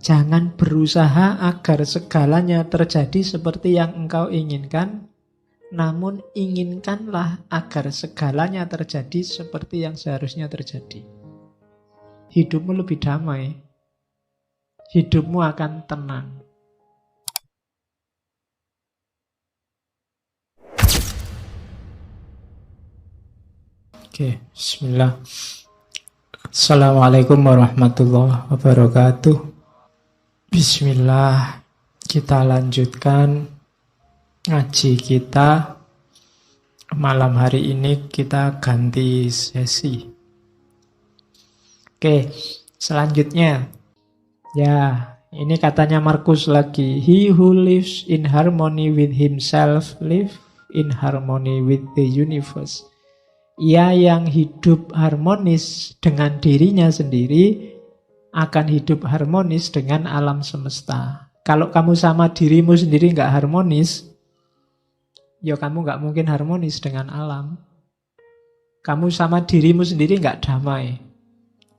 Jangan berusaha agar segalanya terjadi seperti yang engkau inginkan, namun inginkanlah agar segalanya terjadi seperti yang seharusnya terjadi. Hidupmu lebih damai. Hidupmu akan tenang. Oke, bismillah. Assalamualaikum warahmatullahi wabarakatuh. Bismillah, kita lanjutkan ngaji kita. Malam hari ini kita ganti sesi. Oke, selanjutnya. Ya, ini katanya Markus lagi. He who lives in harmony with himself live in harmony with the universe. Ia yang hidup harmonis dengan dirinya sendiri akan hidup harmonis dengan alam semesta. Kalau kamu sama dirimu sendiri nggak harmonis, ya kamu nggak mungkin harmonis dengan alam. Kamu sama dirimu sendiri nggak damai.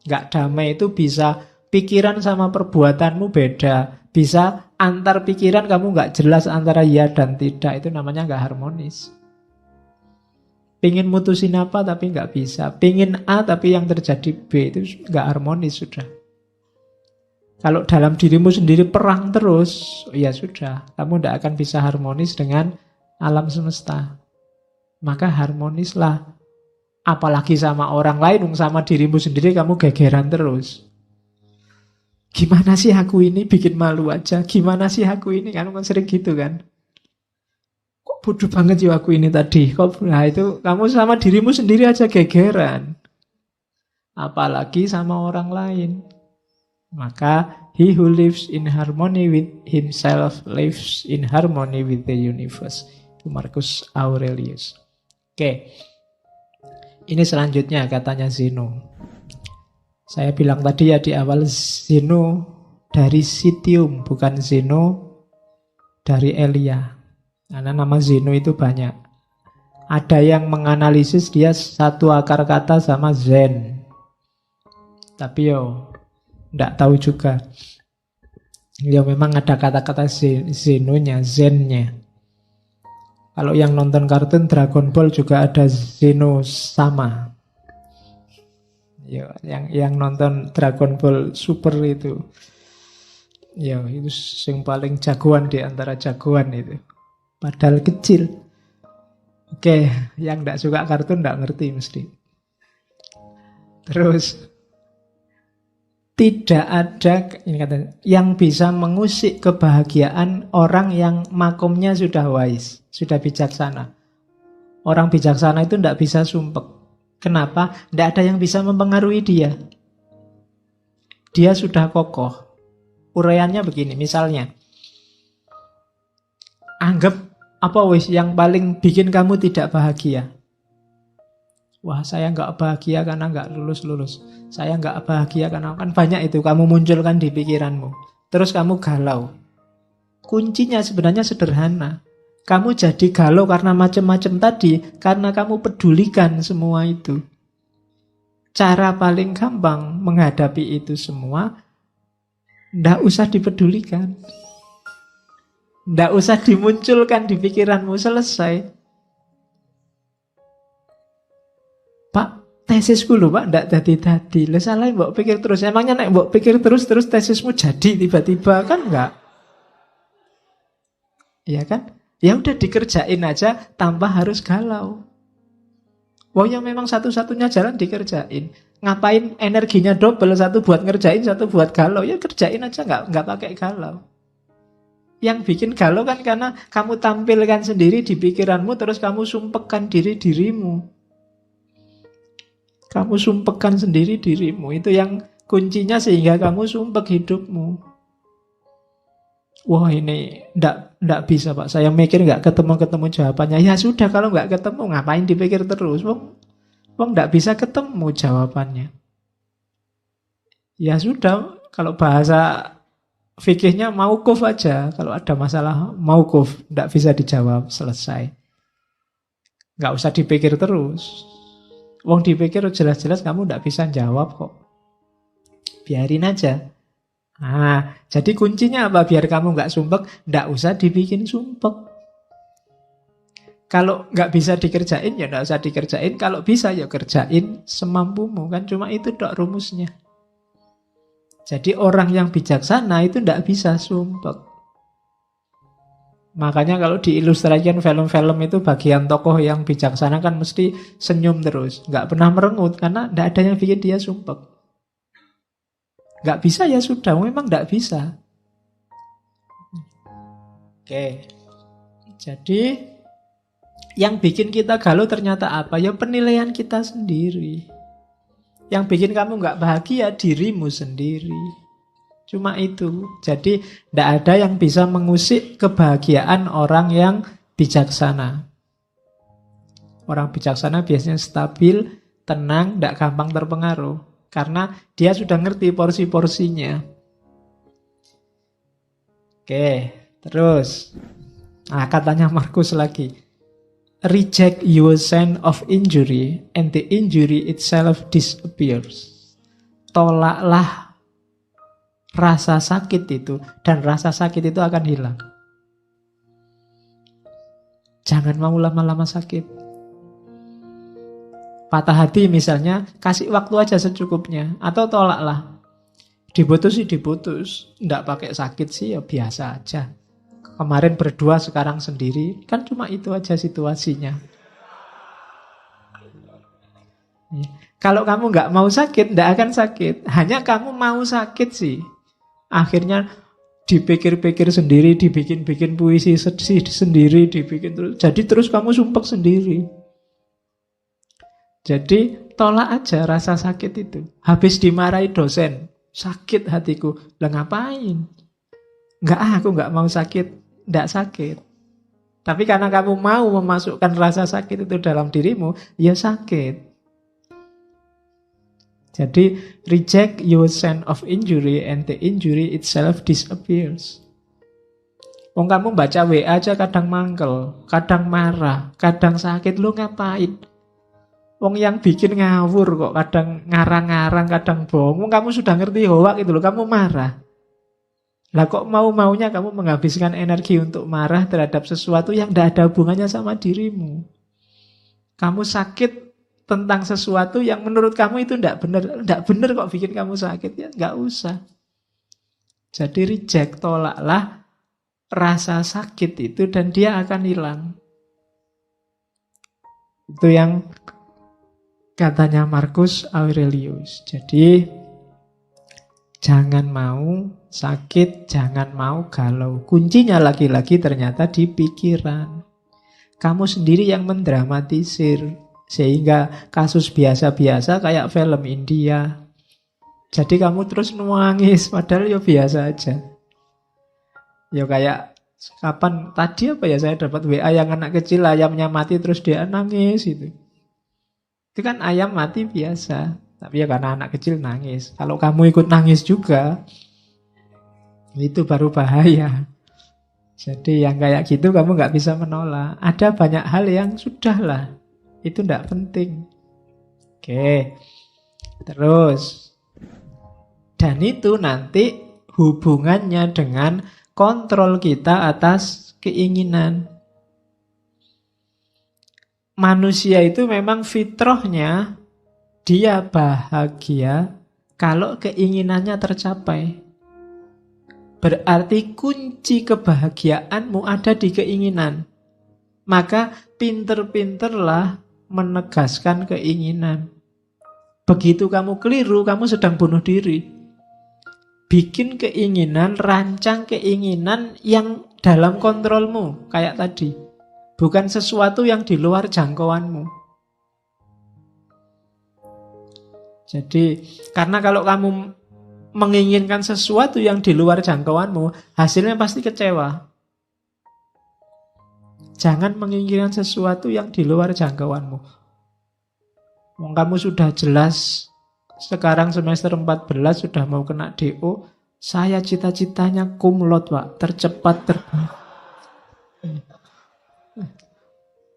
Nggak damai itu bisa pikiran sama perbuatanmu beda. Bisa antar pikiran kamu nggak jelas antara ya dan tidak. Itu namanya nggak harmonis. Pingin mutusin apa tapi nggak bisa. Pingin A tapi yang terjadi B, itu nggak harmonis sudah. Kalau dalam dirimu sendiri perang terus, ya sudah, kamu tidak akan bisa harmonis dengan alam semesta. Maka harmonislah. Apalagi sama orang lain, sama dirimu sendiri kamu gegeran terus. Gimana sih aku ini, bikin malu aja. Gimana sih aku ini, kan sering gitu kan. Kok bodoh banget ya aku ini tadi. Nah itu kamu sama dirimu sendiri aja gegeran. Apalagi sama orang lain. Maka he who lives in harmony with himself lives in harmony with the universe. Itu Marcus Aurelius. Oke. Ini selanjutnya katanya Zeno. Saya bilang tadi ya di awal, Zeno dari Citium, bukan Zeno dari Elia. Karena nama Zeno itu banyak. Ada yang menganalisis dia satu akar kata sama Zen. Tapi nggak tahu juga. Ya memang ada kata-kata Zenonya, Zennya. Kalau yang nonton kartun Dragon Ball juga ada Zeno sama. Ya, yang nonton Dragon Ball Super itu. Ya, itu yang paling jagoan di antara jagoan itu. Padahal kecil. Oke, yang nggak suka kartun nggak ngerti mesti. Terus tidak ada ini katanya, yang bisa mengusik kebahagiaan orang yang makomnya sudah wise, sudah bijaksana. Orang bijaksana itu tidak bisa sumpek. Kenapa? Tidak ada yang bisa mempengaruhi dia. Dia sudah kokoh. Uraiannya begini, misalnya. Anggap apa yang paling bikin kamu tidak bahagia? Wah, saya nggak bahagia karena nggak lulus-lulus. Saya nggak bahagia karena kan banyak itu kamu munculkan di pikiranmu. Terus kamu galau. Kuncinya sebenarnya sederhana. Kamu jadi galau karena macam-macam tadi, karena kamu pedulikan semua itu. Cara paling gampang menghadapi itu semua, nggak usah dipedulikan. Nggak usah dimunculkan di pikiranmu, selesai. Pak, tesisku lho Pak, ndak dadi-dadi. Lah salah mbok pikir terus. Emangnya nek mbok pikir terus tesismu jadi tiba-tiba, kan enggak? Iya kan? Ya udah dikerjain aja tanpa harus galau. Wah ya memang satu-satunya jalan dikerjain. Ngapain energinya double, satu buat ngerjain, satu buat galau. Ya kerjain aja, enggak pakai galau. Yang bikin galau kan karena kamu tampilkan sendiri di pikiranmu, terus kamu sumpekkan dirimu. Kamu sumpekkan sendiri dirimu. Itu yang kuncinya sehingga kamu sumpek hidupmu. Wah ini ndak bisa Pak. Saya mikir nggak ketemu jawabannya. Ya sudah, kalau nggak ketemu ngapain dipikir terus? Wong ndak bisa ketemu jawabannya. Ya sudah, kalau bahasa fikihnya mauquf aja. Kalau ada masalah mauquf, ndak bisa dijawab, selesai. Nggak usah dipikir terus. Wong dipikir jelas-jelas kamu ndak bisa jawab kok. Biarin aja. Nah, Jadi kuncinya apa? Biar kamu nggak sumpek, nggak usah dibikin sumpek. Kalau nggak bisa dikerjain, ya nggak usah dikerjain. Kalau bisa, ya kerjain semampumu. Kan cuma itu dok rumusnya. Jadi orang yang bijaksana itu nggak bisa sumpek. Makanya kalau diilustrasikan film-film itu bagian tokoh yang bijaksana kan mesti senyum terus. Nggak pernah merengut karena nggak ada yang bikin dia sumpek. Nggak bisa ya sudah, memang nggak bisa. Oke. Jadi yang bikin kita galau ternyata apa? Ya penilaian kita sendiri. Yang bikin kamu nggak bahagia dirimu sendiri. Cuma itu. Jadi tidak ada yang bisa mengusik kebahagiaan orang yang bijaksana. Orang bijaksana biasanya stabil, tenang, tidak gampang terpengaruh. Karena dia sudah ngerti porsi-porsinya. Oke, terus. Nah, katanya Markus lagi. Reject your sense of injury and the injury itself disappears. Tolaklah rasa sakit itu, dan rasa sakit itu akan hilang. Jangan mau lama-lama sakit. Patah hati misalnya, kasih waktu aja secukupnya. Atau tolaklah. Diputus sih diputus. Nggak pakai sakit sih ya biasa aja. Kemarin berdua, sekarang sendiri. Kan cuma itu aja situasinya. Kalau kamu nggak mau sakit, nggak akan sakit. Hanya kamu mau sakit sih. Akhirnya dipikir-pikir sendiri, dibikin-bikin puisi sendiri, dibikin terus. Jadi terus kamu sumpek sendiri. Jadi tolak aja rasa sakit itu. Habis dimarahi dosen, sakit hatiku. Lah ngapain? Aku nggak mau sakit. Nggak sakit. Tapi karena kamu mau memasukkan rasa sakit itu dalam dirimu, ya sakit. Jadi reject your sense of injury and the injury itself disappears. Wong kamu baca WA aja kadang mangkel, kadang marah, kadang sakit, lu ngapain? Wong yang bikin ngawur kok, kadang ngarang-ngarang, kadang bohong. Wong kamu sudah ngerti hoak itu loh, kamu marah. Lah kok mau-maunya kamu menghabiskan energi untuk marah terhadap sesuatu yang tidak ada hubungannya sama dirimu. Kamu sakit tentang sesuatu yang menurut kamu itu tidak benar. Tidak benar kok bikin kamu sakit. Ya nggak usah. Jadi reject, tolaklah rasa sakit itu dan dia akan hilang. Itu yang katanya Marcus Aurelius. Jadi jangan mau sakit, jangan mau galau. Kuncinya lagi-lagi ternyata di pikiran. Kamu sendiri yang mendramatisir. Sehingga kasus biasa-biasa kayak film India. Jadi kamu terus nangis, padahal ya biasa aja. Ya kayak kapan tadi apa ya saya dapat WA yang anak kecil ayamnya mati terus dia nangis itu. Itu kan ayam mati biasa. Tapi ya karena anak kecil nangis. Kalau kamu ikut nangis juga, itu baru bahaya. Jadi yang kayak gitu kamu nggak bisa menolak. Ada banyak hal yang sudahlah. Itu tidak penting. Oke. Terus. Dan itu nanti hubungannya dengan kontrol kita atas keinginan. Manusia itu memang fitrahnya dia bahagia kalau keinginannya tercapai. Berarti kunci kebahagiaanmu ada di keinginan. Maka pinter-pinterlah menegaskan keinginan. Begitu kamu keliru, kamu sedang bunuh diri. Bikin keinginan, rancang keinginan yang dalam kontrolmu, kayak tadi. Bukan sesuatu yang di luar jangkauanmu. Jadi, karena kalau kamu menginginkan sesuatu yang di luar jangkauanmu, hasilnya pasti kecewa. Jangan menginginkan sesuatu yang di luar jangkauanmu. Kamu sudah jelas sekarang semester 14 sudah mau kena DO. Saya cita-citanya cum laude, Pak, tercepat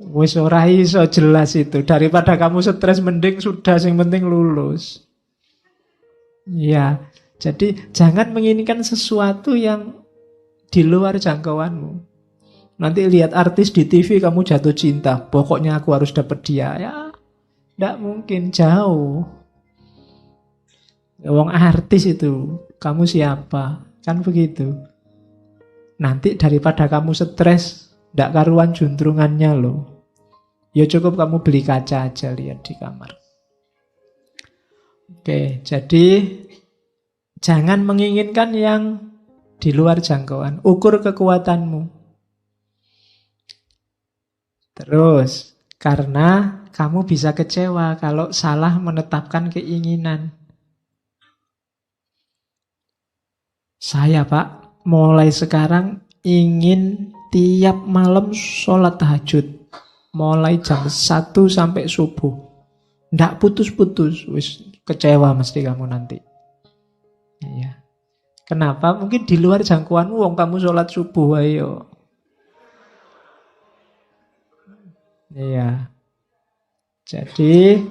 Wis ora iso jelas itu. Daripada kamu stres mending sudah sing penting lulus. Ya, Jadi jangan menginginkan sesuatu yang di luar jangkauanmu. Nanti lihat artis di TV kamu jatuh cinta, pokoknya aku harus dapat dia. Ya, tidak mungkin, jauh. Wong artis itu, kamu siapa? Kan begitu. Nanti daripada kamu stres, tidak karuan juntrungannya loh. Ya cukup kamu beli kaca aja, lihat di kamar. Oke, jadi jangan menginginkan yang di luar jangkauan. Ukur kekuatanmu. Terus, karena kamu bisa kecewa kalau salah menetapkan keinginan. Saya, Pak, mulai sekarang ingin tiap malam sholat tahajud. Mulai jam 1 sampai subuh. Nggak putus-putus. Wis, kecewa mesti kamu nanti. Iya. Kenapa? Mungkin di luar jangkauanmu, wong kamu sholat subuh, ayo. Iya. Jadi,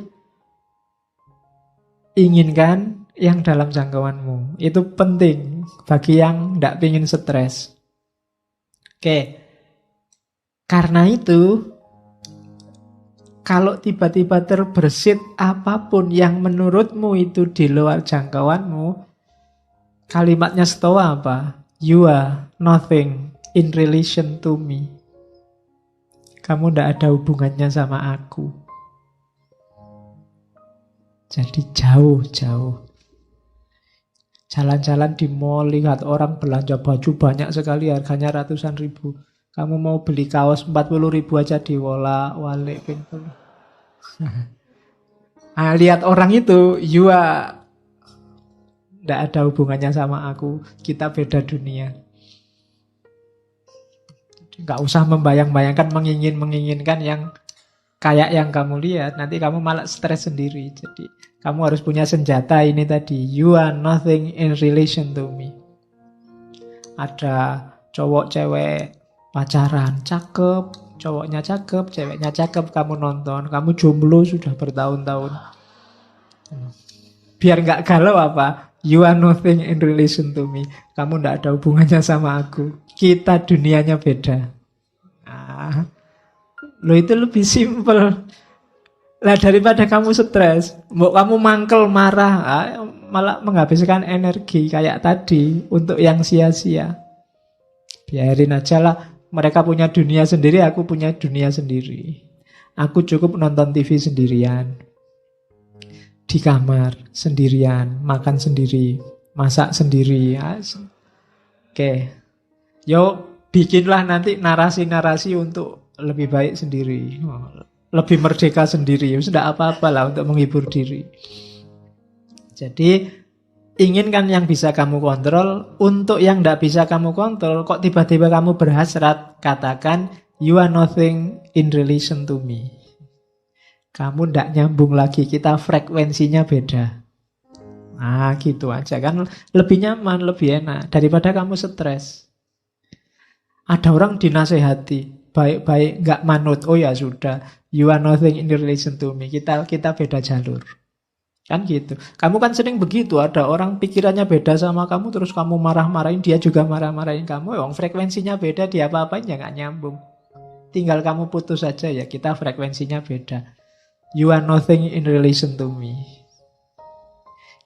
inginkan yang dalam jangkauanmu. Itu penting bagi yang tidak ingin stres. Oke. Karena itu, kalau tiba-tiba terbersit apapun yang menurutmu itu di luar jangkauanmu, kalimatnya Stoa apa? You are nothing in relation to me. Kamu tidak ada hubungannya sama aku. Jadi jauh-jauh. Jalan-jalan di mall, lihat orang belanja baju banyak sekali, harganya ratusan ribu. Kamu mau beli kaos 40.000 aja diwolak-walik pintu. Nah, lihat orang itu, you are tidak ada hubungannya sama aku. Kita beda dunia. Nggak usah membayang-bayangkan, menginginkan yang kayak yang kamu lihat. Nanti kamu malah stres sendiri. Jadi kamu harus punya senjata ini tadi. You are nothing in relation to me. Ada cowok cewek pacaran, cakep, cowoknya cakep, ceweknya cakep, kamu nonton, kamu jomblo sudah bertahun-tahun. Biar nggak galau apa? You are nothing in relation to me. Kamu nggak ada hubungannya sama aku. Kita dunianya beda. Nah, lo itu lebih simpel. Lah daripada kamu stres, mau kamu mangkel marah, malah menghabiskan energi kayak tadi untuk yang sia-sia. Biarin aja lah. Mereka punya dunia sendiri, aku punya dunia sendiri. Aku cukup nonton TV sendirian. Di kamar, sendirian. Makan sendiri. Masak sendiri. Oke. Yuk, bikinlah nanti narasi-narasi untuk lebih baik sendiri. Lebih merdeka sendiri. Sudah apa-apa lah untuk menghibur diri. Jadi inginkan yang bisa kamu kontrol. Untuk yang tidak bisa kamu kontrol, kok tiba-tiba kamu berhasrat, katakan you are nothing in relation to me. Kamu tidak nyambung lagi, kita frekuensinya beda. Nah gitu aja kan, lebih nyaman, lebih enak daripada kamu stres. Ada orang dinasehati baik-baik nggak manut, oh ya sudah, you are nothing in relation to me, kita beda jalur. Kan gitu. Kamu kan sering begitu, ada orang pikirannya beda sama kamu, terus kamu marah-marahin, dia juga marah-marahin kamu. Frekuensinya beda, dia apa-apain ya nggak nyambung. Tinggal kamu putus saja ya, kita frekuensinya beda. You are nothing in relation to me.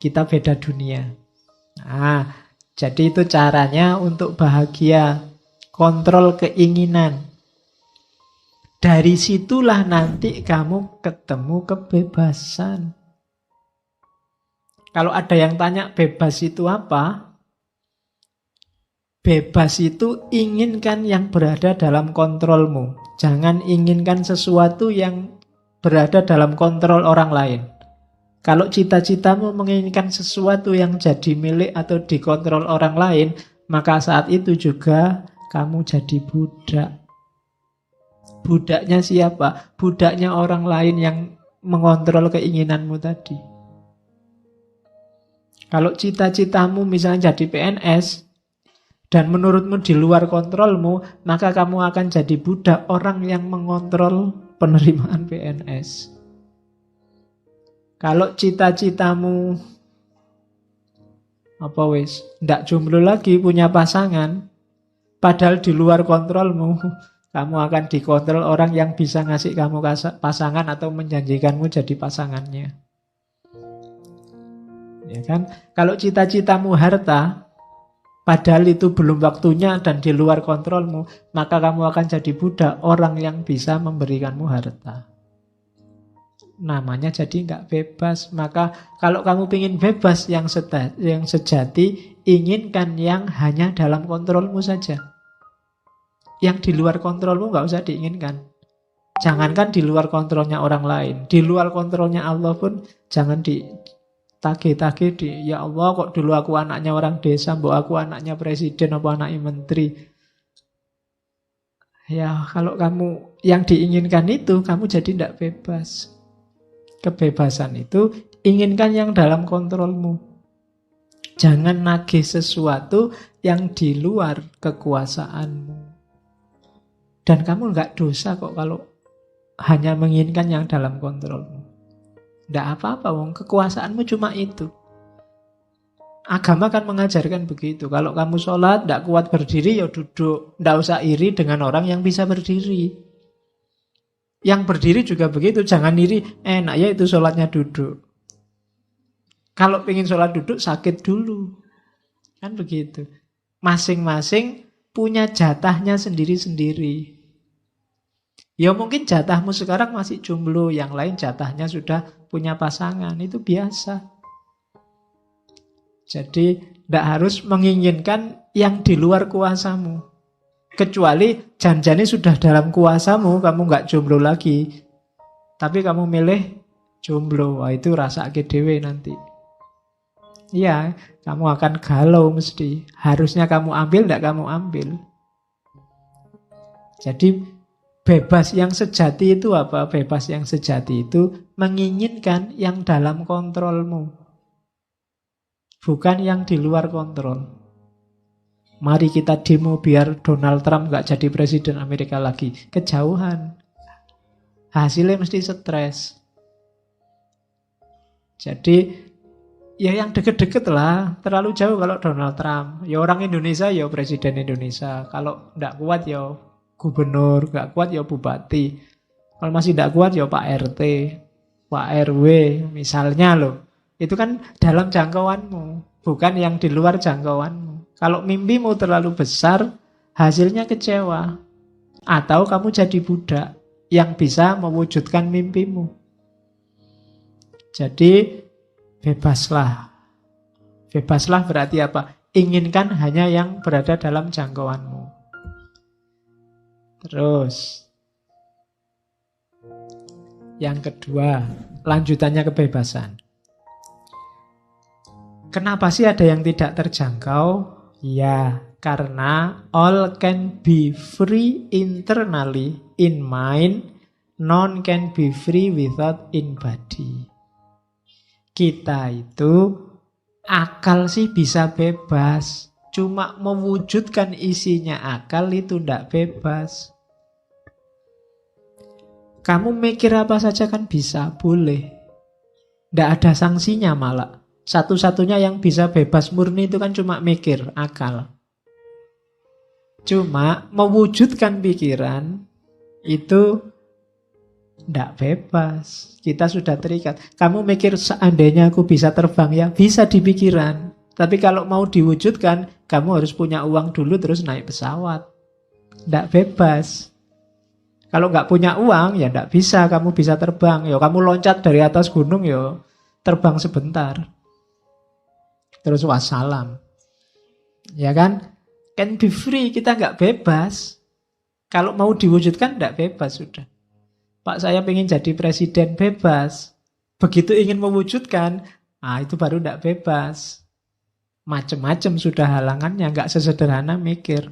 Kita beda dunia. Nah, jadi itu caranya untuk bahagia. Kontrol keinginan. Dari situlah nanti kamu ketemu kebebasan. Kalau ada yang tanya bebas itu apa? Bebas itu inginkan yang berada dalam kontrolmu. Jangan inginkan sesuatu yang berada dalam kontrol orang lain. Kalau cita-citamu menginginkan sesuatu yang jadi milik atau dikontrol orang lain, maka saat itu juga kamu jadi budak. Budaknya siapa? Budaknya orang lain yang mengontrol keinginanmu tadi. Kalau cita-citamu misalnya jadi PNS dan menurutmu di luar kontrolmu, maka kamu akan jadi budak orang yang mengontrol penerimaan PNS. Kalau cita-citamu Apa wis? Ndak jomblo lagi, punya pasangan. Padahal di luar kontrolmu. Kamu akan dikontrol orang yang bisa ngasih kamu pasangan atau menjanjikanmu jadi pasangannya. Ya kan? Kalau cita-citamu harta, padahal itu belum waktunya dan di luar kontrolmu, maka kamu akan jadi budak orang yang bisa memberikanmu harta. Namanya jadi nggak bebas. Maka kalau kamu ingin bebas yang sejati, inginkan yang hanya dalam kontrolmu saja. Yang di luar kontrolmu nggak usah diinginkan. Jangankan di luar kontrolnya orang lain, di luar kontrolnya Allah pun jangan ditagih-tagih ya Allah kok dulu aku anaknya orang desa, mbok aku anaknya presiden apa anaknya menteri. Ya kalau kamu yang diinginkan itu, kamu jadi tidak bebas. Kebebasan itu inginkan yang dalam kontrolmu. Jangan nagih sesuatu yang di luar kekuasaanmu. Dan kamu nggak dosa kok kalau hanya menginginkan yang dalam kontrolmu. Nggak apa-apa, wong kekuasaanmu cuma itu. Agama kan mengajarkan begitu. Kalau kamu sholat nggak kuat berdiri, ya duduk. Nggak usah iri dengan orang yang bisa berdiri. Yang berdiri juga begitu. Jangan iri, enak ya itu sholatnya duduk. Kalau pengen sholat duduk, sakit dulu. Kan begitu. Masing-masing punya jatahnya sendiri-sendiri. Ya mungkin jatahmu sekarang masih jomblo, yang lain jatahnya sudah punya pasangan, itu biasa. Jadi tidak harus menginginkan yang di luar kuasamu. Kecuali janjane sudah dalam kuasamu, kamu nggak jomblo lagi. Tapi kamu milih jomblo, wah itu rasa dhewe nanti. Iya, kamu akan galau mesti. Harusnya kamu ambil, tidak kamu ambil. Jadi bebas yang sejati itu apa? Bebas yang sejati itu menginginkan yang dalam kontrolmu. Bukan yang di luar kontrol. Mari kita demo biar Donald Trump gak jadi presiden Amerika lagi. Kejauhan. Hasilnya mesti stres. Jadi ya yang deket-deket lah. Terlalu jauh kalau Donald Trump. Ya orang Indonesia ya presiden Indonesia. Kalau gak kuat ya gubernur, gak kuat ya bupati. Kalau masih gak kuat ya Pak RT, Pak RW misalnya loh. Itu kan dalam jangkauanmu, bukan yang di luar jangkauanmu. Kalau mimpimu terlalu besar, hasilnya kecewa. Atau kamu jadi budak yang bisa mewujudkan mimpimu. Jadi bebaslah. Bebaslah berarti apa? Inginkan hanya yang berada dalam jangkauanmu. Terus yang kedua, lanjutannya kebebasan. Kenapa sih ada yang tidak terjangkau? Ya, karena all can be free internally in mind, none can be free without in body. Kita itu akal sih bisa bebas. Cuma mewujudkan isinya akal itu tidak bebas. Kamu mikir apa saja kan bisa, boleh. Tidak ada sanksinya malah. Satu-satunya yang bisa bebas murni itu kan cuma mikir, akal. Cuma mewujudkan pikiran itu tidak bebas. Kita sudah terikat. Kamu mikir seandainya aku bisa terbang ya, bisa di pikiran. Tapi kalau mau diwujudkan, kamu harus punya uang dulu terus naik pesawat. Tidak bebas. Kalau nggak punya uang, ya tidak bisa. Kamu bisa terbang. Ya, kamu loncat dari atas gunung, ya terbang sebentar. Terus wassalam. Ya kan? Can be free, kita nggak bebas. Kalau mau diwujudkan, tidak bebas sudah. Pak, saya ingin jadi presiden, bebas. Begitu ingin mewujudkan, itu baru tidak bebas. Macem-macem sudah halangannya, nggak sesederhana mikir.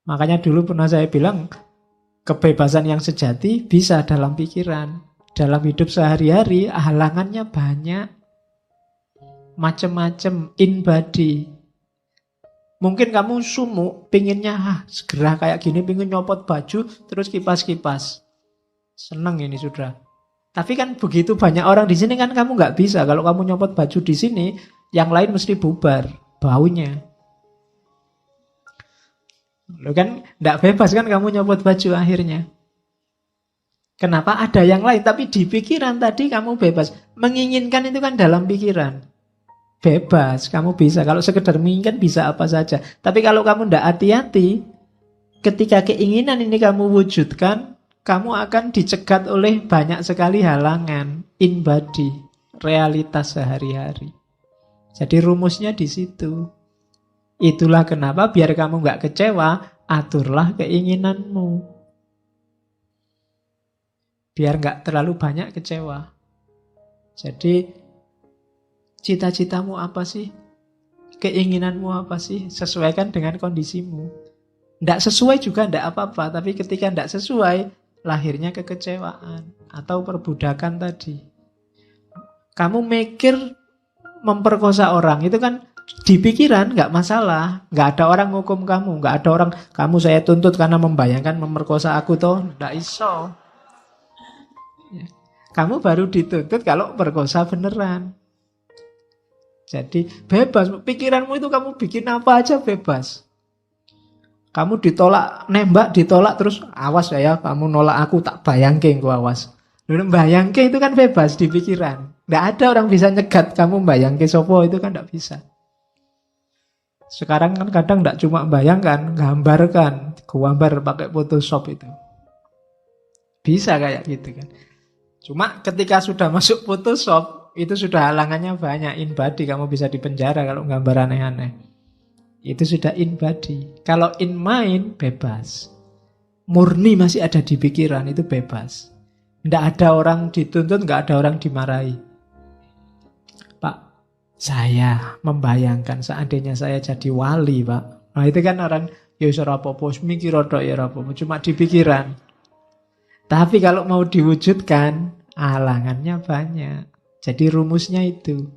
Makanya dulu pernah saya bilang, kebebasan yang sejati bisa dalam pikiran. Dalam hidup sehari-hari, halangannya banyak. Macem-macem, in body. Mungkin kamu sumuk, pinginnya segera kayak gini, pingin nyopot baju, terus kipas-kipas. Seneng ini sudah. Tapi kan begitu banyak orang di sini kan kamu nggak bisa. Kalau kamu nyopot baju di sini, Yang lain mesti bubar, baunya. Lo kan tidak bebas kan kamu nyopot baju akhirnya. Kenapa ada yang lain? Tapi di pikiran tadi kamu bebas. Menginginkan itu kan dalam pikiran. Bebas, kamu bisa. Kalau sekedar menginginkan bisa apa saja. Tapi kalau kamu tidak hati-hati, ketika keinginan ini kamu wujudkan, kamu akan dicegat oleh banyak sekali halangan. In body, realitas sehari-hari. Jadi rumusnya di situ. Itulah kenapa biar kamu nggak kecewa, aturlah keinginanmu. Biar nggak terlalu banyak kecewa. Jadi cita-citamu apa sih? Keinginanmu apa sih? Sesuaikan dengan kondisimu. Tidak sesuai juga tidak apa-apa. Tapi ketika tidak sesuai, lahirnya kekecewaan atau perbudakan tadi. Kamu mikir memperkosa orang, itu kan di pikiran nggak masalah. Nggak ada orang hukum kamu. Nggak ada orang, kamu saya tuntut karena membayangkan memerkosa aku toh. Nggak iso. Kamu baru dituntut kalau perkosa beneran. Jadi bebas. Pikiranmu itu kamu bikin apa aja bebas. Kamu ditolak, nembak ditolak terus awas ya kamu nolak aku tak bayangke engko awas. Bayangke itu kan bebas di pikiran. Nggak ada orang bisa nyegat kamu bayangke sopo itu kan nggak bisa. Sekarang kan kadang nggak cuma bayangkan, gambarkan, gambar pakai Photoshop itu. Bisa kayak gitu kan. Cuma ketika sudah masuk Photoshop, itu sudah halangannya banyak. In body, kamu bisa dipenjara kalau gambar aneh-aneh. Itu sudah in body. Kalau in mind, bebas. Murni masih ada di pikiran, itu bebas. Tidak ada orang dituntut, nggak ada orang dimarahi. Pak, saya membayangkan seandainya saya jadi wali, Pak. Nah itu kan orang, ya ora apa-apa, mikir rodok ya ora apa-apa, cuma di pikiran. Tapi kalau mau diwujudkan, halangannya banyak. Jadi rumusnya itu,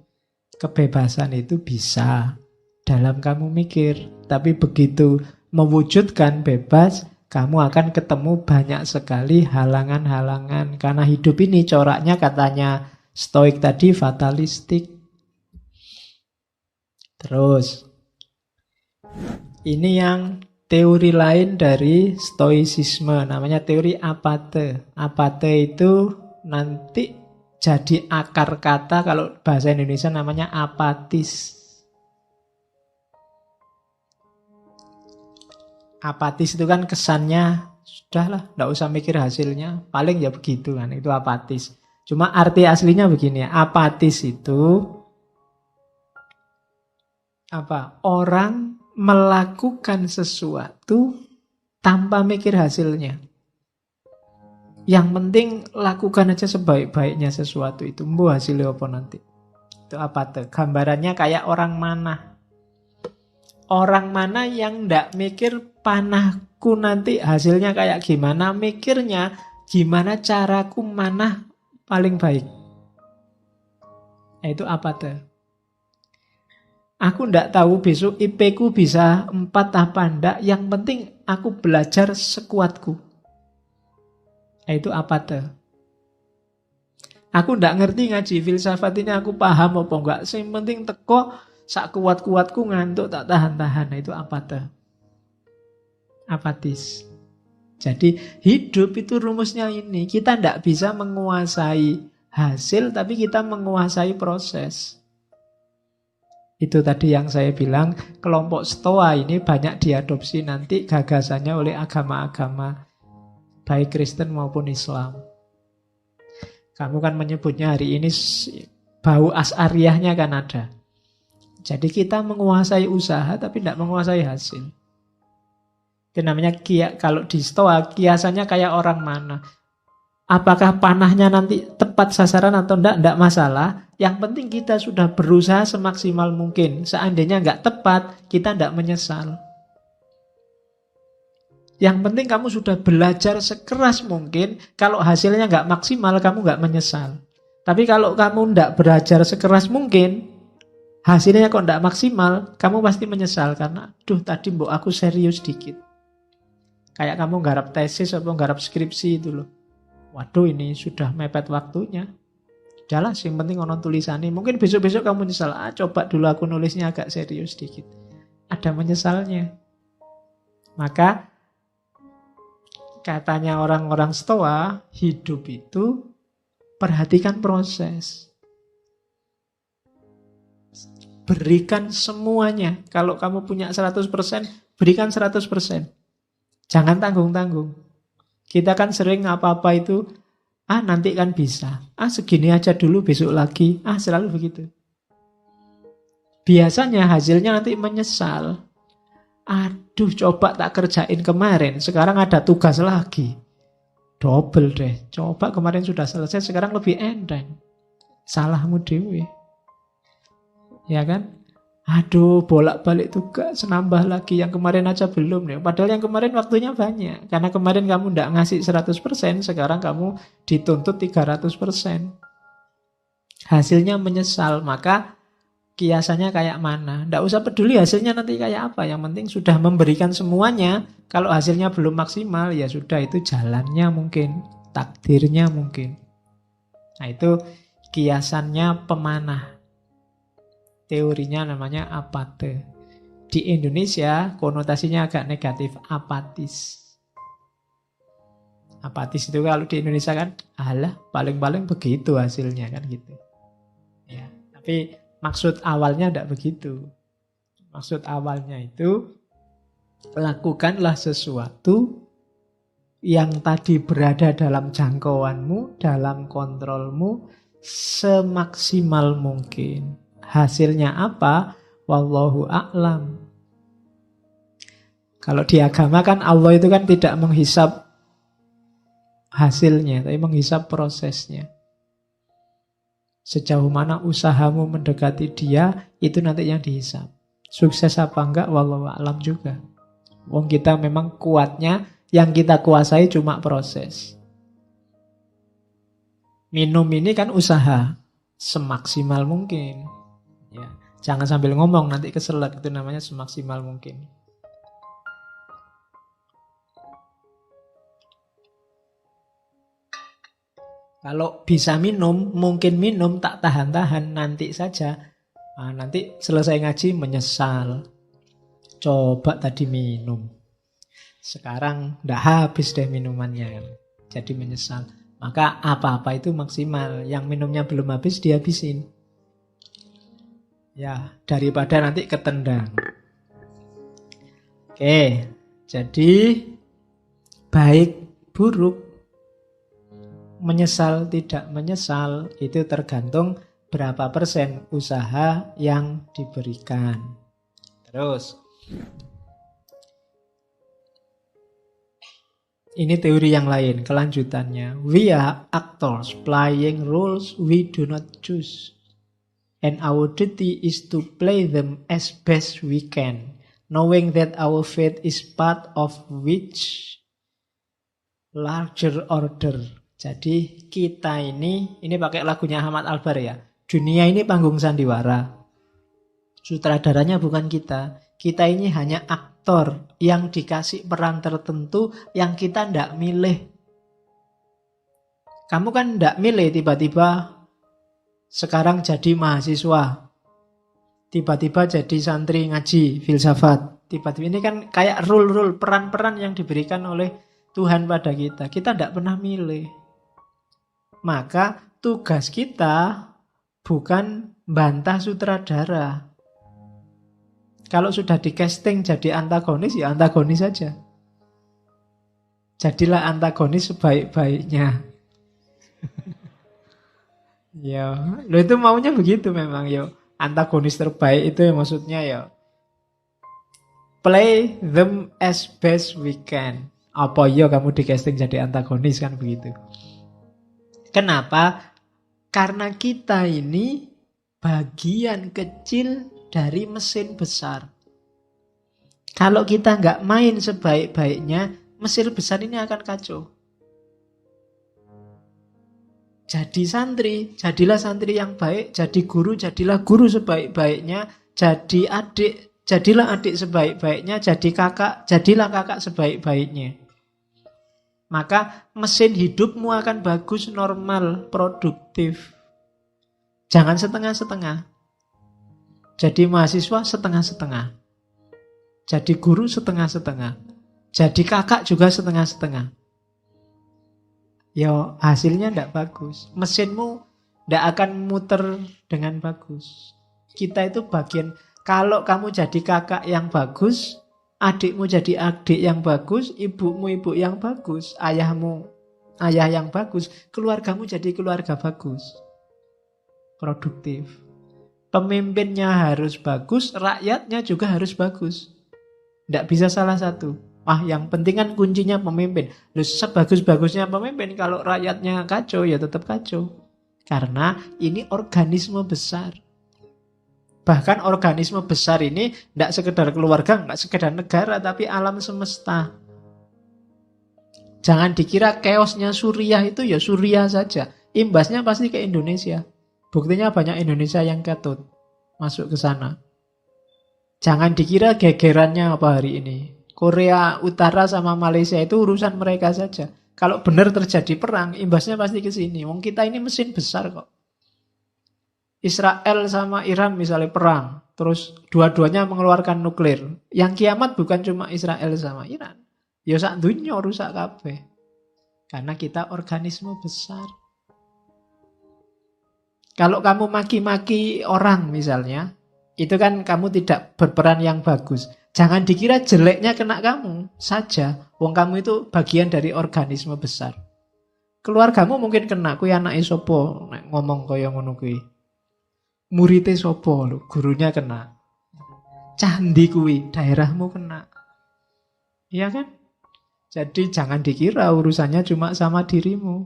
kebebasan itu bisa dalam kamu mikir. Tapi begitu mewujudkan bebas, kamu akan ketemu banyak sekali halangan-halangan. Karena hidup ini coraknya katanya Stoik tadi fatalistik. Terus, ini yang teori lain dari stoicisme, namanya teori apate. Apate itu nanti jadi akar kata, kalau bahasa Indonesia namanya apatis. Apatis itu kan kesannya, sudahlah, tidak usah mikir hasilnya, paling ya begitu kan, itu apatis. Cuma arti aslinya begini, apatis itu apa? Orang melakukan sesuatu tanpa mikir hasilnya. Yang penting lakukan aja sebaik-baiknya sesuatu itu. Mbu hasilnya apa nanti? Itu apa tuh? Gambarannya kayak orang mana? Orang mana yang ndak mikir panahku nanti hasilnya kayak gimana? Mikirnya gimana caraku manah paling baik. Itu apa tuh? Aku ndak tahu besok IP ku bisa 4 apa ndak. Yang penting aku belajar sekuatku. Itu apa tuh? Aku ndak ngerti ngaji filsafat ini, aku paham apa enggak. Yang penting teko sak kuat-kuatku ngantuk tak tahan-tahan. Itu apa tuh? Apatis. Jadi hidup itu rumusnya ini. Kita ndak bisa menguasai hasil, tapi kita menguasai proses. Itu tadi yang saya bilang, kelompok Stoa ini banyak diadopsi nanti gagasannya oleh agama-agama, baik Kristen maupun Islam. Kamu kan menyebutnya hari ini bau as'ariyahnya kan ada. Jadi kita menguasai usaha tapi tidak menguasai hasil. Itu namanya kalau di Stoa kiasannya kayak orang mana. Apakah panahnya nanti tepat sasaran atau enggak masalah. Yang penting kita sudah berusaha semaksimal mungkin. Seandainya enggak tepat, kita enggak menyesal. Yang penting kamu sudah belajar sekeras mungkin. Kalau hasilnya enggak maksimal, kamu enggak menyesal. Tapi kalau kamu enggak belajar sekeras mungkin, hasilnya kok enggak maksimal, kamu pasti menyesal. Karena, duh tadi mbok aku serius dikit. Kayak kamu nggarap tesis atau nggarap skripsi itu loh. Waduh ini sudah mepet waktunya. Udahlah, yang penting ono tulisannya. Mungkin besok-besok kamu nyesal. Coba dulu aku nulisnya agak serius dikit. Ada menyesalnya. Maka katanya orang-orang Stoa, hidup itu perhatikan proses. Berikan semuanya. Kalau kamu punya 100%, berikan 100%. Jangan tanggung-tanggung. Kita kan sering apa-apa itu, nanti kan bisa. Segini aja dulu, besok lagi. Selalu begitu. Biasanya hasilnya nanti menyesal. Aduh, coba tak kerjain kemarin. Sekarang ada tugas lagi. Double deh. Coba kemarin sudah selesai, sekarang lebih enteng. Salahmu dewe. Ya kan? Aduh, bolak-balik tugas, nambah lagi. Yang kemarin aja belum nih. Padahal yang kemarin waktunya banyak. Karena kemarin kamu tidak ngasih 100%, sekarang kamu dituntut 300%. Hasilnya menyesal. Maka kiasannya kayak mana? Tidak usah peduli hasilnya nanti kayak apa. Yang penting sudah memberikan semuanya. Kalau hasilnya belum maksimal, ya sudah, itu jalannya mungkin. Takdirnya mungkin. Nah, itu kiasannya pemanah. Teorinya namanya apate. Di Indonesia konotasinya agak negatif, apatis. Apatis itu kalau di Indonesia kan, alah paling-paling begitu hasilnya kan gitu. Ya, tapi maksud awalnya tidak begitu. Maksud awalnya itu, lakukanlah sesuatu yang tadi berada dalam jangkauanmu, dalam kontrolmu, semaksimal mungkin. Hasilnya apa? Wallahu a'lam. Kalau di agama kan Allah itu kan tidak menghisap hasilnya, tapi menghisap prosesnya. Sejauh mana usahamu mendekati dia, itu nanti yang dihisap. Sukses apa enggak, wallahu a'lam juga. Wong kita memang kuatnya, yang kita kuasai cuma proses. Minum ini kan usaha, semaksimal mungkin. Ya, jangan sambil ngomong nanti keselak, itu namanya semaksimal mungkin. Kalau bisa minum, mungkin minum tak tahan-tahan, nanti saja. Nanti selesai ngaji menyesal. Coba tadi minum. Sekarang ndak habis deh minumannya. Jadi menyesal. Maka apa-apa itu maksimal. Yang minumnya belum habis dihabisin. Ya, daripada nanti ketendang. Oke, jadi baik buruk, menyesal tidak menyesal, itu tergantung berapa persen usaha yang diberikan. Terus, ini teori yang lain, kelanjutannya. We are actors playing roles we do not choose. And our duty is to play them as best we can, knowing that our fate is part of which larger order. Jadi kita ini pakai lagunya Ahmad Albar ya. Dunia ini panggung sandiwara. Sutradaranya bukan kita. Kita ini hanya aktor yang dikasih peran tertentu yang kita tidak milih. Kamu kan tidak milih tiba-tiba sekarang jadi mahasiswa, tiba-tiba jadi santri ngaji filsafat. Tiba-tiba ini kan kayak rule-rule, peran-peran yang diberikan oleh Tuhan pada kita. Kita tidak pernah milih. Maka tugas kita bukan bantah sutradara. Kalau sudah di casting jadi antagonis, ya antagonis saja. Jadilah antagonis sebaik-baiknya. Ya, lo itu maunya begitu memang ya. Antagonis terbaik itu maksudnya ya play them as best we can. Apa ya kamu di casting jadi antagonis kan begitu. Kenapa? Karena kita ini bagian kecil dari mesin besar. Kalau kita nggak main sebaik-baiknya, mesin besar ini akan kacau. Jadi santri, jadilah santri yang baik. Jadi guru, jadilah guru sebaik-baiknya. Jadi adik, jadilah adik sebaik-baiknya. Jadi kakak, jadilah kakak sebaik-baiknya. Maka mesin hidupmu akan bagus, normal, produktif. Jangan setengah-setengah. Jadi mahasiswa setengah-setengah. Jadi guru setengah-setengah. Jadi kakak juga setengah-setengah. Ya hasilnya tidak bagus. Mesinmu tidak akan muter dengan bagus. Kita itu bagian, kalau kamu jadi kakak yang bagus, adikmu jadi adik yang bagus, ibumu ibu yang bagus, ayahmu ayah yang bagus, keluargamu jadi keluarga bagus. Produktif. Pemimpinnya harus bagus, rakyatnya juga harus bagus. Tidak bisa salah satu. Yang penting kan kuncinya pemimpin. Loh, sebagus-bagusnya pemimpin, kalau rakyatnya kacau, ya tetap kacau. Karena ini organisme besar. Bahkan organisme besar ini tidak sekedar keluarga, tidak sekedar negara, tapi alam semesta. Jangan dikira chaosnya Suriah itu ya Suriah saja. Imbasnya pasti ke Indonesia. Buktinya banyak Indonesia yang ketut masuk ke sana. Jangan dikira gegerannya apa hari ini. Korea Utara sama Malaysia itu urusan mereka saja. Kalau benar terjadi perang, imbasnya pasti ke sini. Wong kita ini mesin besar kok. Israel sama Iran misalnya perang, terus dua-duanya mengeluarkan nuklir. Yang kiamat bukan cuma Israel sama Iran. Ya sak dunya rusak kabeh. Karena kita organisme besar. Kalau kamu maki-maki orang misalnya, itu kan kamu tidak berperan yang bagus. Jangan dikira jeleknya kena kamu saja. Wong kamu itu bagian dari organisme besar. Keluargamu mungkin kena, kuwi anake sapa nek ngomong kaya ngono kuwi. Murite sapa lho, gurunya kena. Candi kuwi, daerahmu kena. Iya kan? Jadi jangan dikira urusannya cuma sama dirimu.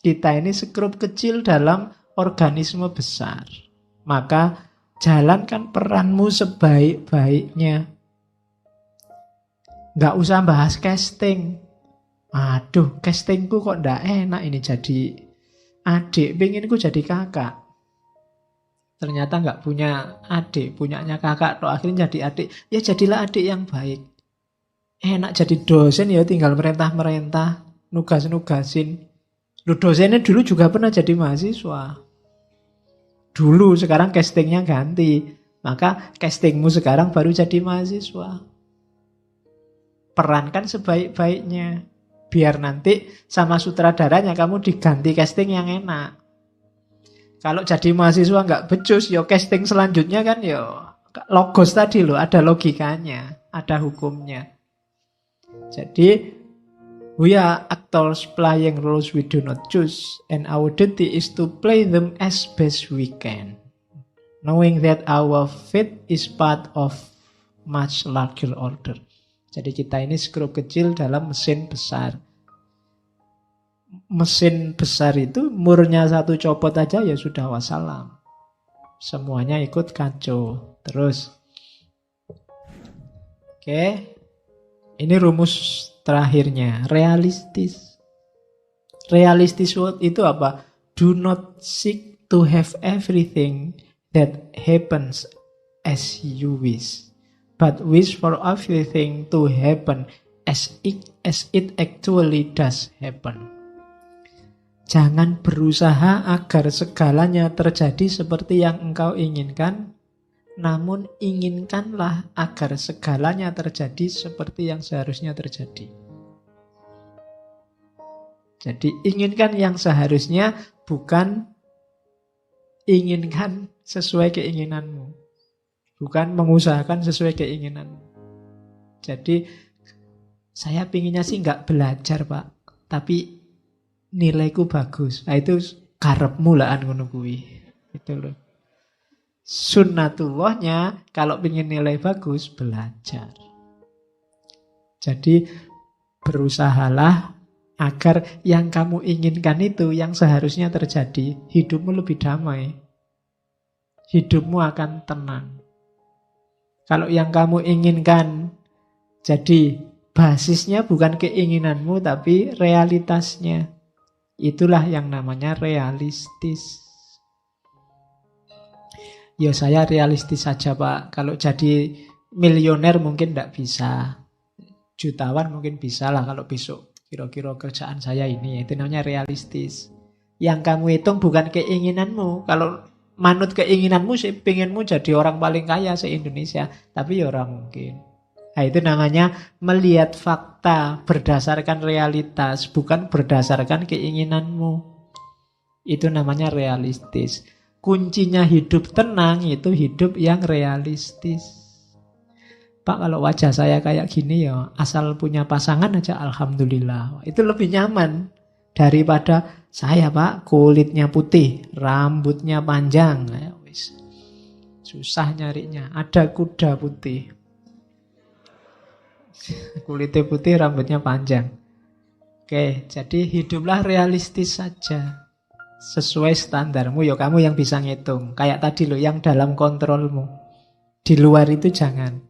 Kita ini sekrup kecil dalam organisme besar. Maka jalankan peranmu sebaik-baiknya. Nggak usah bahas casting. Aduh, castingku kok ndak enak ini jadi adik. Penginku jadi kakak. Ternyata nggak punya adik, punyanya kakak. Toh akhirnya jadi adik. Ya jadilah adik yang baik. Enak jadi dosen ya tinggal merentah-merentah, nugas-nugasin. Lu dosennya dulu juga pernah jadi mahasiswa. Dulu, sekarang castingnya ganti. Maka castingmu sekarang baru jadi mahasiswa. Perankan sebaik-baiknya. Biar nanti sama sutradaranya kamu diganti casting yang enak. Kalau jadi mahasiswa nggak becus, ya casting selanjutnya kan ya logos tadi loh, ada logikanya, ada hukumnya. Jadi, we are actors playing roles we do not choose, and our duty is to play them as best we can, knowing that our fate is part of much larger order. Jadi kita ini skrup kecil dalam mesin besar. Mesin besar itu murnya satu copot aja ya sudah wassalam. Semuanya ikut kacau. Terus. Oke. Ini rumus terakhirnya. Realistis. Realistis itu apa? Do not seek to have everything that happens as you wish, but wish for everything to happen as it actually does happen. Jangan berusaha agar segalanya terjadi seperti yang engkau inginkan, namun inginkanlah agar segalanya terjadi seperti yang seharusnya terjadi. Jadi inginkan yang seharusnya, bukan inginkan sesuai keinginanmu. Bukan mengusahakan sesuai keinginanmu. Jadi saya pinginnya sih nggak belajar Pak, tapi nilaiku bagus. Nah itu karepmu lah ngono kuwi. Itu loh. Sunnatullahnya kalau ingin nilai bagus, belajar. Jadi berusahalah agar yang kamu inginkan itu yang seharusnya terjadi. Hidupmu lebih damai. Hidupmu akan tenang. Kalau yang kamu inginkan jadi basisnya bukan keinginanmu tapi realitasnya. Itulah yang namanya realistis. Ya saya realistis saja Pak. Kalau jadi milioner mungkin tidak bisa. Jutawan mungkin bisa lah kalau besok. Kira-kira kerjaan saya ini. Itu namanya realistis. Yang kamu hitung bukan keinginanmu. Kalau manut keinginanmu sih, pengenmu jadi orang paling kaya se-Indonesia, tapi ya orang mungkin. Nah, itu namanya melihat fakta berdasarkan realitas, bukan berdasarkan keinginanmu. Itu namanya realistis. Kuncinya hidup tenang itu hidup yang realistis. Pak, kalau wajah saya kayak gini ya, asal punya pasangan aja alhamdulillah. Itu lebih nyaman daripada saya, Pak, kulitnya putih, rambutnya panjang. Ya, wis. Susah nyarinya. Ada kuda putih. Kulitnya putih, rambutnya panjang. Oke, jadi hiduplah realistis saja. Sesuai standarmu, ya kamu yang bisa ngitung. Kayak tadi loh, yang dalam kontrolmu. Di luar itu jangan.